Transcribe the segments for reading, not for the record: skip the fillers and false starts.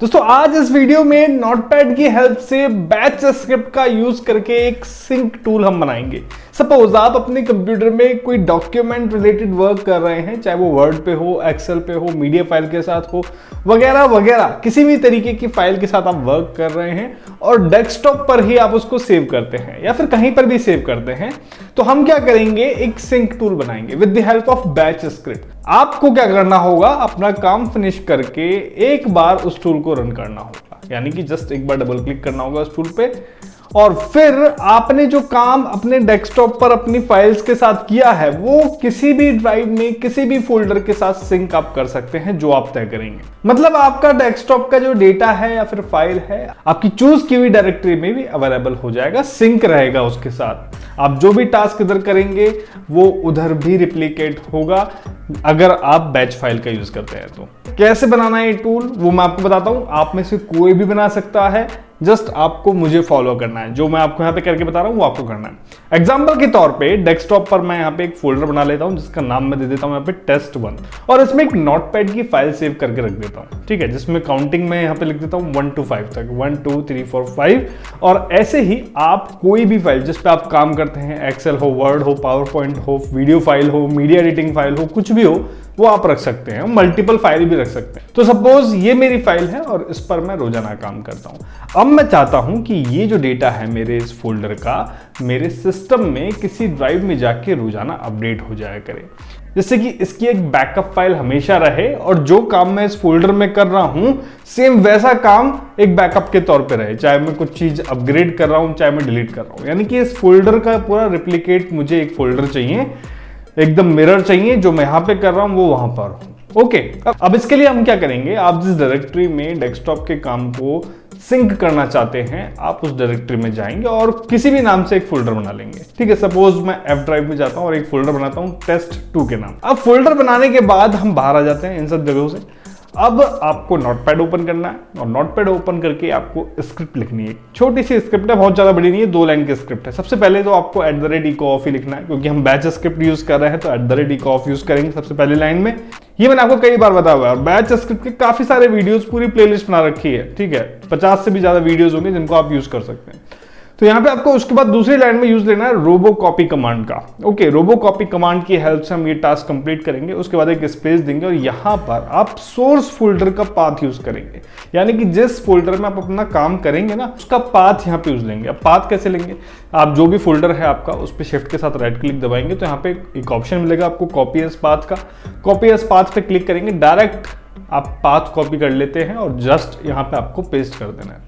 दोस्तों आज इस वीडियो में नोटपैड की हेल्प से बैच स्क्रिप्ट का यूज करके एक सिंक टूल हम बनाएंगे। सपोज आप अपने कंप्यूटर में कोई डॉक्यूमेंट रिलेटेड वर्क कर रहे हैं, चाहे वो वर्ड पे हो, एक्सेल पे हो, मीडिया फाइल के साथ हो, वगैरह वगैरह, किसी भी तरीके की फाइल के साथ आप वर्क कर रहे हैं और डेस्कटॉप पर ही आप उसको सेव करते हैं या फिर कहीं पर भी सेव करते हैं, तो हम क्या करेंगे, एक सिंक टूल बनाएंगे with the help of batch script. आपको क्या करना होगा, अपना काम फिनिश करके एक बार उस टूल को रन करना होगा, यानी कि जस्ट एक बार डबल क्लिक करना होगा उस टूल पे और फिर आपने जो काम अपने डेस्कटॉप पर अपनी फाइल्स के साथ किया है वो किसी भी ड्राइव में किसी भी फोल्डर के साथ सिंक आप कर सकते हैं जो आप तय करेंगे। मतलब आपका डेस्कटॉप का जो डेटा है या फिर फाइल है आपकी चूज की हुई डायरेक्टरी में भी अवेलेबल हो जाएगा, सिंक रहेगा उसके साथ। आप जो भी टास्क इधर करेंगे वो उधर भी रिप्लिकेट होगा अगर आप बैच फाइल का यूज करते हैं। तो कैसे बनाना है ये टूल वो मैं आपको बताता हूं। आप में से कोई भी बना सकता है, जस्ट आपको मुझे फॉलो करना है। जो मैं आपको यहाँ पे करके बता रहा हूँ वो आपको करना है। एग्जाम्पल के तौर पे डेस्कटॉप पर मैं यहाँ पे एक फोल्डर बना लेता हूँ जिसका नाम मैं दे देता हूँ यहाँ पे test1 और इसमें एक नोटपैड की फाइल सेव करके रख देता हूँ, ठीक है, जिसमें काउंटिंग में यहाँ पे लिख देता हूँ 1 to 5 तक, 1 2 3 4 5। और ऐसे ही आप कोई भी फाइल जिस पे आप काम करते हैं, एक्सेल हो, वर्ड हो, पावर पॉइंट हो, वीडियो फाइल हो, मीडिया एडिटिंग फाइल हो, कुछ भी हो, वो आप रख सकते हैं। मल्टीपल फाइल भी रख सकते हैं। तो सपोज ये मेरी फाइल है और इस पर मैं रोजाना काम करता हूं। अब मैं चाहता हूं कि ये जो डेटा है मेरे इस फोल्डर का मेरे सिस्टम में किसी ड्राइव में जाके रोजाना अपडेट हो जाया करे, जिससे कि इसकी एक बैकअप फाइल हमेशा रहे और जो काम मैं इस फोल्डर में कर रहा हूं सेम वैसा काम एक बैकअप के तौर पे रहे, चाहे मैं कुछ चीज अपग्रेड कर रहा हूं चाहे मैं डिलीट कर रहा हूं। यानी कि इस फोल्डर का पूरा रिप्लिकेट मुझे एक फोल्डर चाहिए, एकदम मिरर चाहिए, जो मैं यहां पे कर रहा हूं वो वहां पर हो। ओके, अब इसके लिए हम क्या करेंगे, आप जिस डायरेक्टरी में डेस्कटॉप के काम को सिंक करना चाहते हैं आप उस डायरेक्टरी में जाएंगे और किसी भी नाम से एक फोल्डर बना लेंगे। ठीक है, सपोज मैं F ड्राइव में जाता हूं और एक फोल्डर बनाता हूं test2 के नाम। अब फोल्डर बनाने के बाद हम बाहर आ जाते हैं इन सब जगहों से। अब आपको नोटपैड ओपन करना है और नोटपैड ओपन करके आपको स्क्रिप्ट लिखनी है। छोटी सी स्क्रिप्ट है, बहुत ज्यादा बड़ी नहीं है, 2 लाइन की स्क्रिप्ट है। सबसे पहले तो आपको @ecof लिखना है, क्योंकि हम बैच स्क्रिप्ट यूज कर रहे हैं तो @ecof यूज करेंगे सबसे पहली लाइन में। ये मैंने आपको कई बार बताया हुआ है और बैच स्क्रिप्ट के काफी सारे वीडियोस, पूरी प्लेलिस्ट बना रखी है, ठीक है, 50 से भी ज्यादा वीडियोस होंगे जिनको आप यूज कर सकते हैं। तो यहाँ पे आपको उसके बाद दूसरी लाइन में यूज लेना है रोबो कॉपी कमांड का। ओके, रोबो कॉपी कमांड की हेल्प से हम ये टास्क कंप्लीट करेंगे। उसके बाद एक स्पेस देंगे और यहाँ पर आप सोर्स फोल्डर का पाथ यूज करेंगे, यानी कि जिस फोल्डर में आप अपना काम करेंगे ना उसका पाथ यहाँ पे यूज लेंगे। अब पाथ कैसे लेंगे, आप जो भी फोल्डर है आपका उस पर शिफ्ट के साथ राइट क्लिक दबाएंगे तो यहाँ पे एक ऑप्शन मिलेगा आपको कॉपी एज पाथ का। कॉपी एज पाथ पे क्लिक करेंगे, डायरेक्ट आप पाथ कॉपी कर लेते हैं और जस्ट यहाँ पे आपको पेस्ट कर देना है।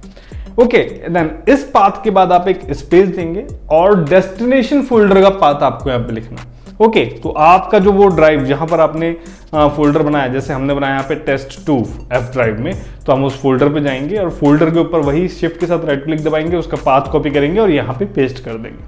ओके, देन इस पाथ के बाद आप एक स्पेस देंगे और डेस्टिनेशन फोल्डर का पाथ आपको यहाँ पे लिखना। ओके, तो आपका जो वो ड्राइव जहां पर आपने फोल्डर बनाया, जैसे हमने बनाया यहाँ पे test2 F ड्राइव में, तो हम उस फोल्डर पे जाएंगे और फोल्डर के ऊपर वही शिफ्ट के साथ राइट क्लिक दबाएंगे, उसका पाथ कॉपी करेंगे और यहाँ पे पेस्ट कर देंगे।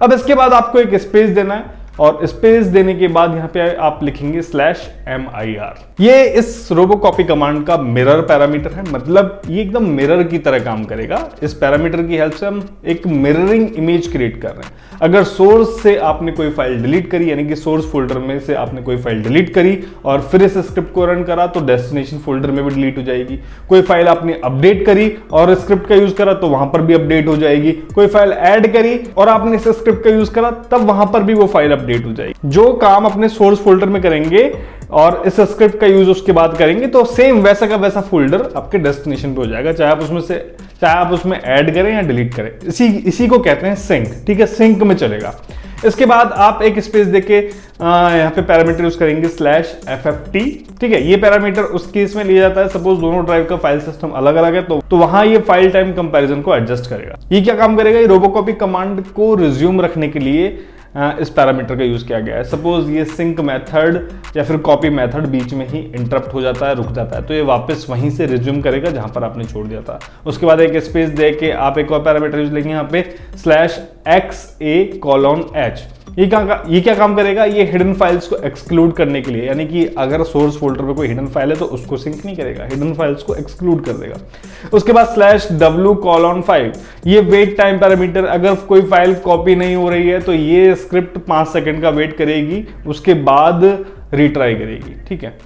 अब इसके बाद आपको एक स्पेस देना है और स्पेस देने के बाद यहाँ पे आप लिखेंगे /mir। ये इस रोबो कॉपी कमांड का मिरर पैरामीटर है, मतलब ये एकदम मिरर की तरह काम करेगा। इस पैरामीटर की हेल्प से हम एक मिररिंग इमेज क्रिएट कर रहे हैं। अगर सोर्स से आपने कोई फाइल डिलीट करी, यानी कि सोर्स फोल्डर में से आपने कोई फाइल डिलीट करी और फिर इस स्क्रिप्ट को रन करा तो डेस्टिनेशन फोल्डर में भी डिलीट हो जाएगी। कोई फाइल आपने अपडेट करी और स्क्रिप्ट का यूज करा तो वहां पर भी अपडेट हो जाएगी। कोई फाइल ऐड करी और आपने इस स्क्रिप्ट का यूज करा तब वहां पर भी वो फाइल अपडेट हो जाएगी। जो काम अपने सोर्स फोल्डर में करेंगे और इस स्क्रिप्ट का यूज उसके बाद करेंगे तो सेम वैसा का वैसा फोल्डर आपके डेस्टिनेशन पे हो जाएगा, चाहे आप उसमें ऐड करें या डिलीट करें। इसी को कहते हैं सिंक। ठीक है, सिंक में चलेगा। इसके बाद आप एक स्पेस देके यहाँ पे पैरामीटर यूज करेंगे /fft। ठीक है, ये पैरामीटर उस केस में लिया जाता है सपोज दोनों ड्राइव का फाइल सिस्टम अलग अलग है तो वहां ये फाइल टाइम कंपैरिजन को एडजस्ट करेगा। ये क्या काम करेगा, ये रोबो कॉपी कमांड को रिज्यूम रखने के लिए इस पैरामीटर का यूज किया गया है। सपोज ये सिंक मेथड या फिर कॉपी मेथड बीच में ही इंटरप्ट हो जाता है, रुक जाता है, तो ये वापस वहीं से रिज्यूम करेगा जहां पर आपने छोड़ दिया था। उसके बाद एक स्पेस दे के आप एक और पैरामीटर यूज लेंगे यहाँ पे /xa:h। ये क्या काम करेगा, ये हिडन फाइल्स को एक्सक्लूड करने के लिए, यानी कि अगर सोर्स फोल्डर में कोई हिडन फाइल है तो उसको सिंक नहीं करेगा, हिडन फाइल्स को एक्सक्लूड कर देगा। उसके बाद /w:5, ये वेट टाइम पैरामीटर, अगर कोई फाइल कॉपी नहीं हो रही है तो ये स्क्रिप्ट 5 सेकंड का वेट करेगी, उसके बाद रिट्राई करेगी। ठीक है,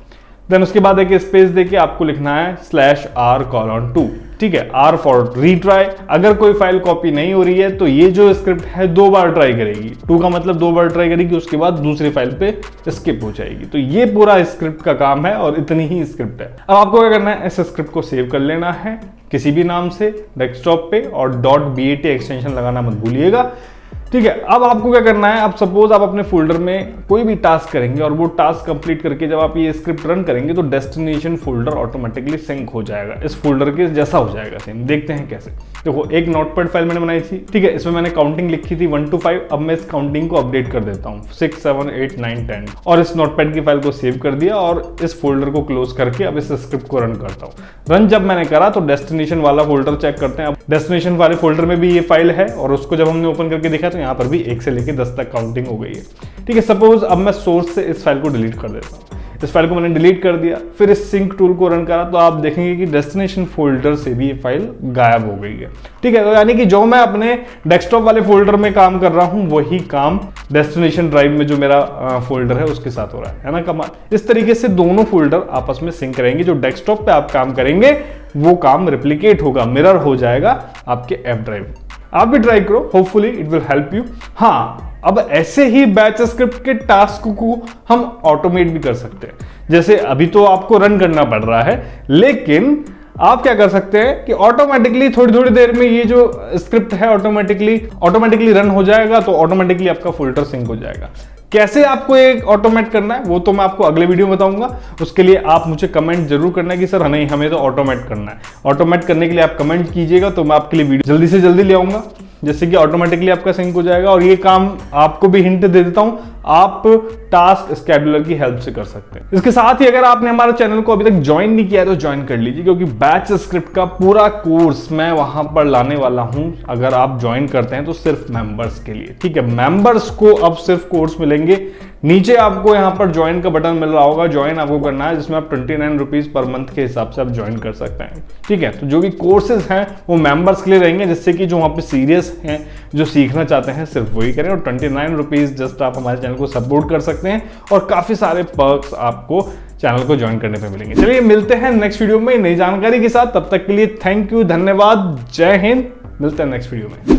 देन उसके बाद एक स्पेस देके आपको लिखना है /r:2, ठीक है, R फॉर रीट्राई। अगर कोई फाइल कॉपी नहीं हो रही है तो ये जो स्क्रिप्ट है 2 बार ट्राई करेगी, 2 का मतलब 2 बार ट्राई करेगी, उसके बाद दूसरी फाइल पे स्किप हो जाएगी। तो ये पूरा स्क्रिप्ट का काम है और इतनी ही स्क्रिप्ट है। अब आपको क्या करना है, इस स्क्रिप्ट को सेव कर लेना है किसी भी नाम से डेस्कटॉप पे, और .bat एक्सटेंशन लगाना मत भूलिएगा, ठीक है। अब आपको क्या करना है, अब सपोज आप अपने फोल्डर में कोई भी टास्क करेंगे और वो टास्क कंप्लीट करके जब आप ये स्क्रिप्ट रन करेंगे तो डेस्टिनेशन फोल्डर ऑटोमेटिकली सिंक हो जाएगा, इस फोल्डर के जैसा हो जाएगा सेम। देखते हैं कैसे। देखो, एक नोटपैड फाइल मैंने बनाई थी, ठीक है, इसमें मैंने काउंटिंग लिखी थी 1 to 5। अब मैं इस काउंटिंग को अपडेट कर देता हूँ 6 7 8 9 10, और इस नोटपैड की फाइल को सेव कर दिया और इस फोल्डर को क्लोज करके अब इस स्क्रिप्ट को रन करता हूँ। रन जब मैंने करा तो डेस्टिनेशन वाला फोल्डर चेक करते हैं। अब डेस्टिनेशन वाले फोल्डर में भी ये फाइल है और उसको जब हमने ओपन करके देखा तो यहाँ पर भी 1 से लेके 10 तक काउंटिंग हो गई है, ठीक है। सपोज अब मैं सोर्स से इस फाइल को डिलीट कर देता हूँ। इस फाइल को मैंने डिलीट कर दिया, फिर इस सिंक टूल को रन करा तो आप देखेंगे कि डेस्टिनेशन फोल्डर से भी ये फाइल गायब हो गई है, ठीक है। तो यानी कि जो मैं अपने डेस्कटॉप वाले फोल्डर में काम कर रहा हूं वही काम डेस्टिनेशन ड्राइव में जो मेरा फोल्डर है उसके साथ हो रहा है ना कमाल। इस तरीके से दोनों फोल्डर आपस में सिंक रहेंगे। जो डेस्कटॉप पे आप काम करेंगे वो काम रिप्लिकेट होगा, मिरर हो जाएगा आपके एफ ड्राइव। आप भी ट्राई करो, hopefully it will help you. हाँ, अब ऐसे ही बैच स्क्रिप्ट के टास्क को हम ऑटोमेट भी कर सकते हैं। जैसे अभी तो आपको रन करना पड़ रहा है, लेकिन आप क्या कर सकते हैं कि ऑटोमेटिकली थोड़ी थोड़ी देर में ये जो स्क्रिप्ट है ऑटोमेटिकली रन हो जाएगा, तो ऑटोमेटिकली आपका फोल्डर सिंक हो जाएगा। कैसे आपको एक ऑटोमेट करना है वो तो मैं आपको अगले वीडियो में बताऊंगा। उसके लिए आप मुझे कमेंट जरूर करना है कि सर नहीं, हमें तो ऑटोमेट करना है। ऑटोमेट करने के लिए आप कमेंट कीजिएगा तो मैं आपके लिए वीडियो जल्दी से जल्दी ले आऊंगा, जैसे कि ऑटोमेटिकली आपका सिंक हो जाएगा। और ये काम आपको भी हिंट दे देता हूं, आप टास्क स्केड्यूलर की हेल्प से कर सकते हैं। इसके साथ ही अगर आपने हमारे चैनल को अभी तक ज्वाइन नहीं किया है तो ज्वाइन कर लीजिए, क्योंकि बैच स्क्रिप्ट का पूरा कोर्स मैं वहां पर लाने वाला हूं। अगर आप ज्वाइन करते हैं तो सिर्फ मेंबर्स के लिए, ठीक है। मेंबर्स को अब सिर्फ कोर्स मिलेंगे। नीचे आपको यहाँ पर ज्वाइन का बटन मिल रहा होगा, ज्वाइन आपको करना है, जिसमें आप 29 रुपीज पर मंथ के हिसाब से आप ज्वाइन कर सकते हैं, ठीक है। तो जो भी कोर्सेज हैं वो मेंबर्स के लिए रहेंगे, जिससे कि जो वहाँ पे सीरियस हैं, जो सीखना चाहते हैं, सिर्फ वही करें। और 29 रुपीज जस्ट आप हमारे चैनल को सपोर्ट कर सकते हैं और काफी सारे पर्क्स आपको चैनल को ज्वाइन करने पे मिलेंगे। चलिए मिलते हैं नेक्स्ट वीडियो में नई जानकारी के साथ। तब तक के लिए थैंक यू, धन्यवाद, जय हिंद। मिलते हैं नेक्स्ट वीडियो में।